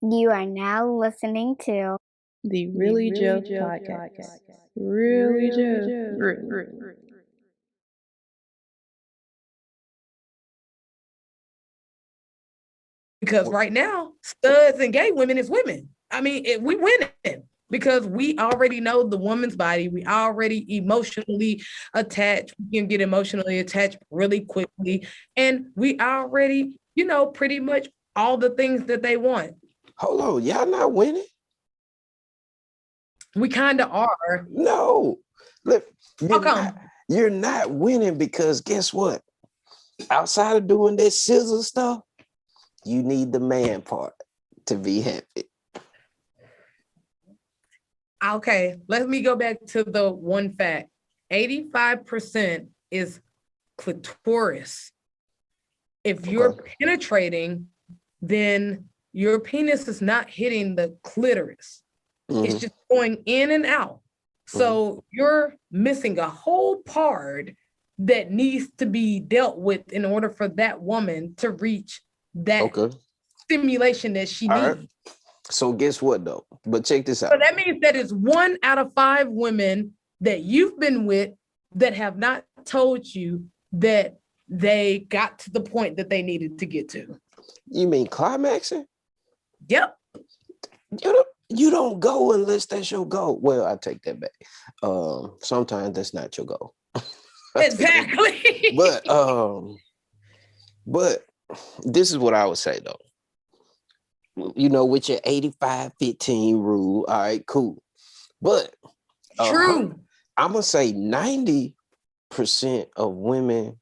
You are now listening to the Really Jeff podcast. Really Jeff. Because right now, studs and gay women is women. I mean, we winning because we already know the woman's body. We already emotionally attached. We can get emotionally attached really quickly. And we already, pretty much all the things that they want. Hold on, y'all not winning? We kind of are. No. Look, How come? You're not winning because guess what? Outside of doing that scissor stuff, you need the man part to be happy. Okay, let me go back to the one fact. 85% is clitoris. If you're penetrating, then your penis is not hitting the clitoris. Mm-hmm. It's just going in and out. So you're missing a whole part that needs to be dealt with in order for that woman to reach that stimulation that she needs. Right. So guess what though? But check this out. So that means that it's 1 out of 5 women that you've been with that have not told you that they got to the point that they needed to get to. You mean climaxing? Yep. You don't go unless that's your goal. Well, I take that back. Sometimes that's not your goal. Exactly. But this is what I would say though. With your 85-15 rule, all right, cool. But true. I'm gonna say 90% of women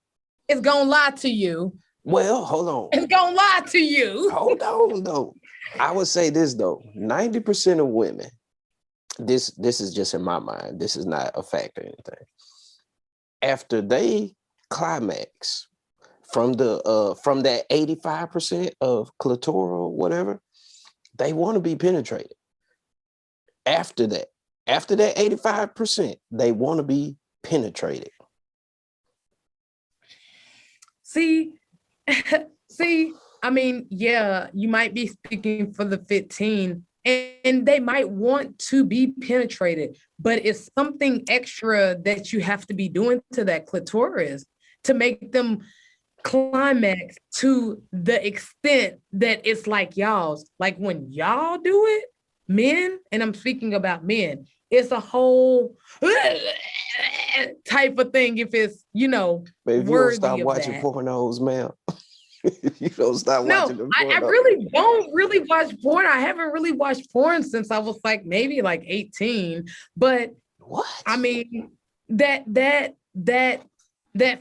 is gonna lie to you. Well, hold on. It's gonna lie to you. Hold on, though. I would say this though: 90% of women. This is just in my mind. This is not a fact or anything. After they climax from that 85% of clitoral whatever, they want to be penetrated. After that 85%, they want to be penetrated. See, I mean, yeah, you might be speaking for the 15 and they might want to be penetrated, but it's something extra that you have to be doing to that clitoris to make them climax to the extent that it's like y'all's. Like when y'all do it, men, and I'm speaking about men, it's a whole type of thing if it's, But if you don't stop watching pornos, man. You don't stop watching them. I really don't really watch porn. I haven't really watched porn since I was maybe 18. But what? I mean, that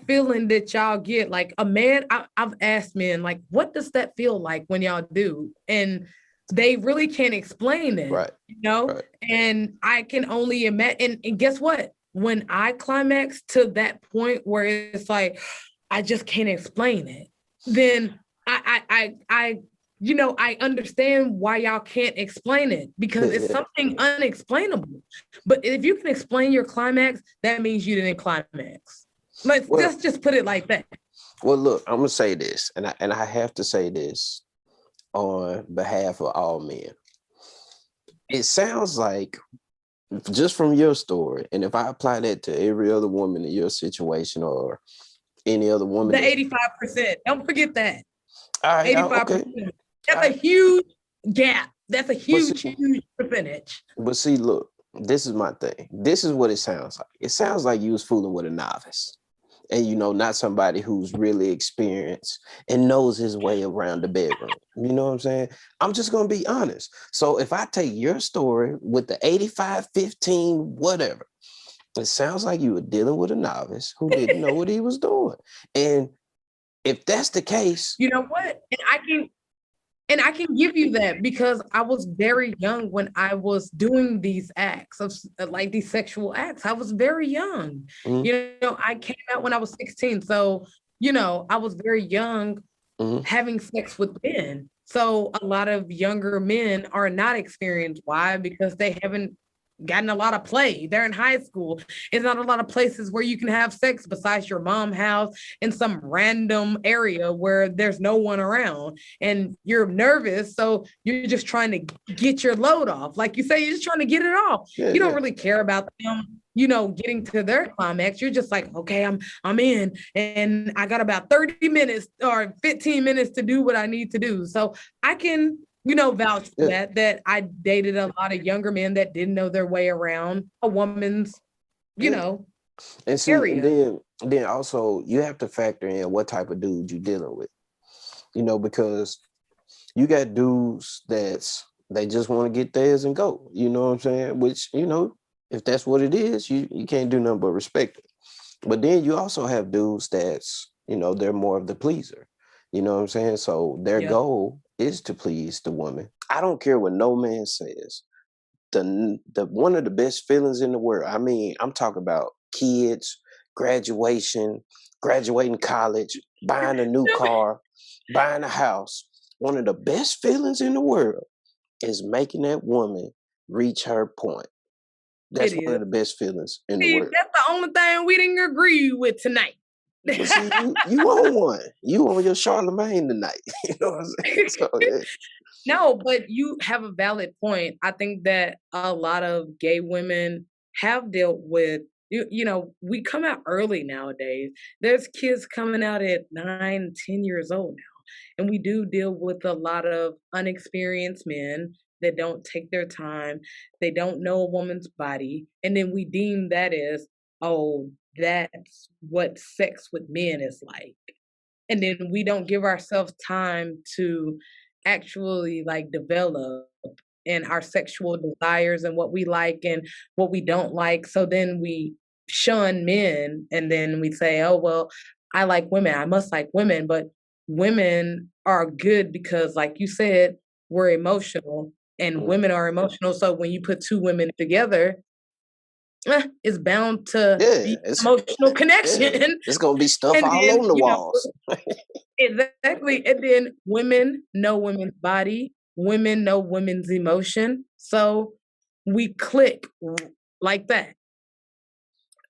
feeling that y'all get, like a man, I've asked men, what does that feel like when y'all do? And they really can't explain it, right? Right. And I can only imagine. And guess what? When I climax to that point where it's like, I just can't explain it, then I understand why y'all can't explain it because it's something unexplainable. But if you can explain your climax, that means you didn't climax. Let's just put it like that. Well, look, I'm gonna say this, and I have to say this on behalf of all men. It sounds like, just from your story, and if I apply that to every other woman in your situation or any other woman, the 85%, don't forget that. All right, 85%. Okay. That's a huge gap. That's a huge percentage. But see, look, this is my thing. This is what it sounds like. It sounds like you was fooling with a novice. And, not somebody who's really experienced and knows his way around the bedroom. You know what I'm saying? I'm just going to be honest. So if I take your story with the 85-15, whatever, it sounds like you were dealing with a novice who didn't know what he was doing. And if that's the case, you know what? And I can give you that because I was very young when I was doing these acts of these sexual acts. I was very young. Mm-hmm. I came out when I was 16. So, I was very young having sex with men. So a lot of younger men are not experienced. Why? Because they haven't gotten a lot of play. They're in high school. It's not a lot of places where you can have sex besides your mom's house in some random area where there's no one around and you're nervous. So you're just trying to get your load off. Like you say, you're just trying to get it off. Yeah, You don't yeah. really care about them, you know, getting to their climax. You're just like, okay, I'm in and I got about 30 minutes or 15 minutes to do what I need to do. So I can, you know, vouch for Yeah. that I dated a lot of younger men that didn't know their way around a woman's, you Yeah. know, And see, and area. then also you have to factor in what type of dude you're dealing with. You know, because you got dudes they just want to get theirs and go. You know what I'm saying? Which, you know, if that's what it is, you can't do nothing but respect it. But then you also have dudes that's, you know, they're more of the pleaser. You know what I'm saying? So their Yeah. goal is to please the woman. I don't care what no man says. The one of the best feelings in the world. I mean, I'm talking about kids, graduation, graduating college, buying a new car, buying a house. One of the best feelings in the world is making that woman reach her point. It That's one is. of the best feelings in the See, world. that's the only thing we didn't agree with tonight. But see, you on one. You on your Charlemagne tonight. You know what I'm saying? So yeah. No, but you have a valid point. I think that a lot of gay women have dealt with, you know, we come out early nowadays. There's kids coming out at 9, 10 years old now. And we do deal with a lot of unexperienced men that don't take their time. They don't know a woman's body. And then we deem that as, oh, that's what sex with men is like. And then we don't give ourselves time to actually like develop in our sexual desires and what we like and what we don't like. So then we shun men and then we say, oh, well, I like women. I must like women. But women are good because, like you said, we're emotional and Mm. women are emotional. So when you put two women together, it's bound to Yeah, be emotional yeah. connection. It's gonna be stuff And all then, on the you know, walls. exactly. And then women know women's body, women know women's emotion. So we click like that.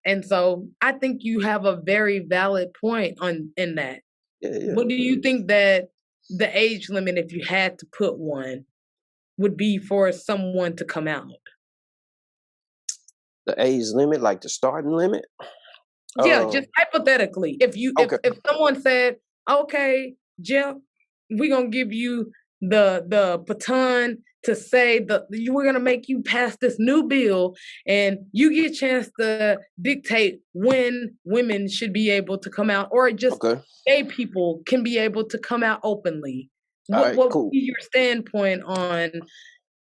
And so I think you have a very valid point on in that. Yeah, yeah. What do you think that the age limit, if you had to put one, would be for someone to come out? The age limit, like the starting limit. Yeah, just hypothetically, if you Okay. if someone said, "Okay, Jeff, we're gonna give you the baton to say we're gonna make you pass this new bill, and you get a chance to dictate when women should be able to come out, or just Okay. gay people can be able to come out openly." All right, What would cool. be your standpoint on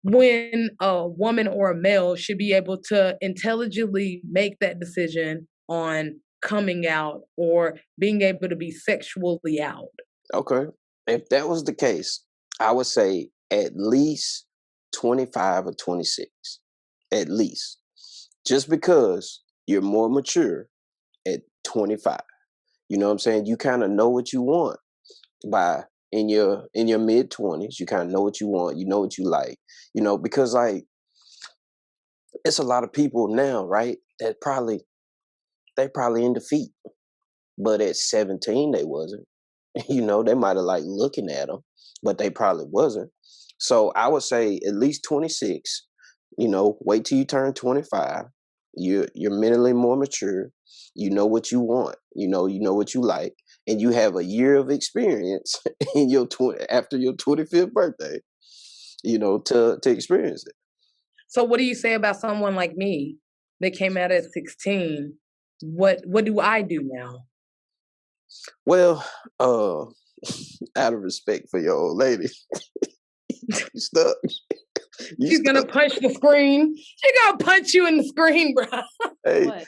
when a woman or a male should be able to intelligently make that decision on coming out or being able to be sexually out? Okay. If that was the case, I would say at least 25 or 26. At least. Just because you're more mature at 25. You know what I'm saying? You kind of know what you want by in your mid 20s. You kind of know what you want, you know what you like. You know, because like it's a lot of people now, right? They probably in defeat. But at 17 they wasn't. You know, they might have like looking at them, but they probably wasn't. So I would say at least 26. You know, wait till you turn 25. You're mentally more mature. You know what you want. You know what you like, and you have a year of experience in your after your 25th birthday. You know, to experience it. So what do you say about someone like me that came out at 16? What do I do now? Well, out of respect for your old lady, you stuck. You She's gonna stuck. punch the screen. She's gonna punch you in the screen, bro. Hey, What?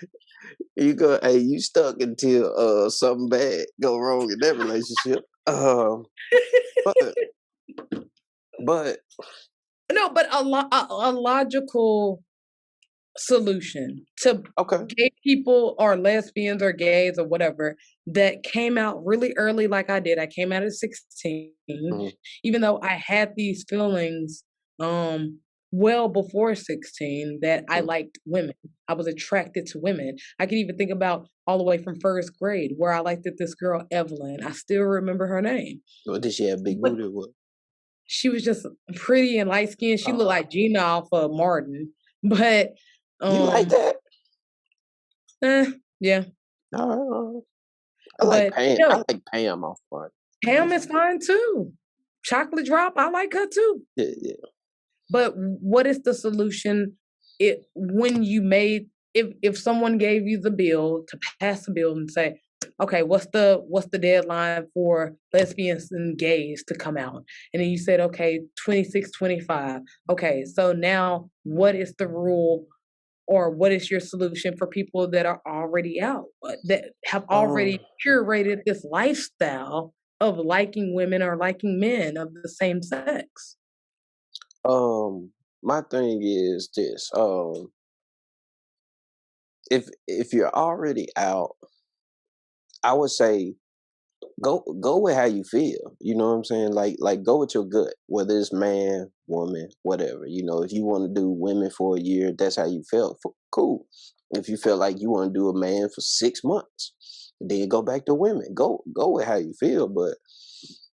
you stuck until something bad go wrong in that relationship. But but No, but a logical solution to okay. gay people or lesbians or gays or whatever that came out really early like I did. I came out at 16, Mhm. even though I had these feelings well before 16 that I liked women. I was attracted to women. I can even think about all the way from first grade where I liked this girl, Evelyn. I still remember her name. Well, did she have big But booty? Or what? she was just pretty and light skinned. She looked like Gina off of Martin. But You like that? Yeah. I like But Pam. I like Pam off Martin. Pam is fine too. Chocolate Drop, I like her too. Yeah. But what is the solution when you made if someone gave you the bill to pass the bill and say, okay, what's the deadline for lesbians and gays to come out? And then you said, okay, 26, 25. Okay, so now what is the rule or what is your solution for people that are already out, that have already curated this lifestyle of liking women or liking men of the same sex? My thing is this. If you're already out, I would say go with how you feel. You know what I'm saying? Like go with your gut, whether it's man, woman, whatever. You know, if you want to do women for a year, that's how you felt. Cool. If you feel like you want to do a man for 6 months, then go back to women. Go with how you feel. But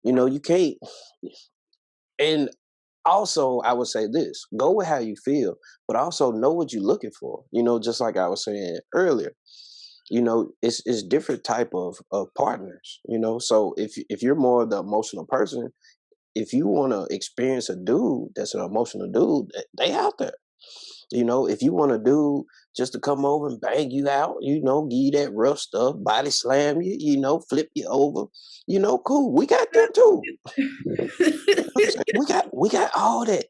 you know, you can't. And also, I would say this: go with how you feel, but also know what you're looking for. You know, just like I was saying earlier. You know, it's different type of partners. You know, so if you're more of the emotional person, if you want to experience a dude that's an emotional dude, they out there. You know, if you want a dude just to come over and bang you out, you know, give you that rough stuff, body slam you, you know, flip you over, you know, cool. We got them too. We got all that.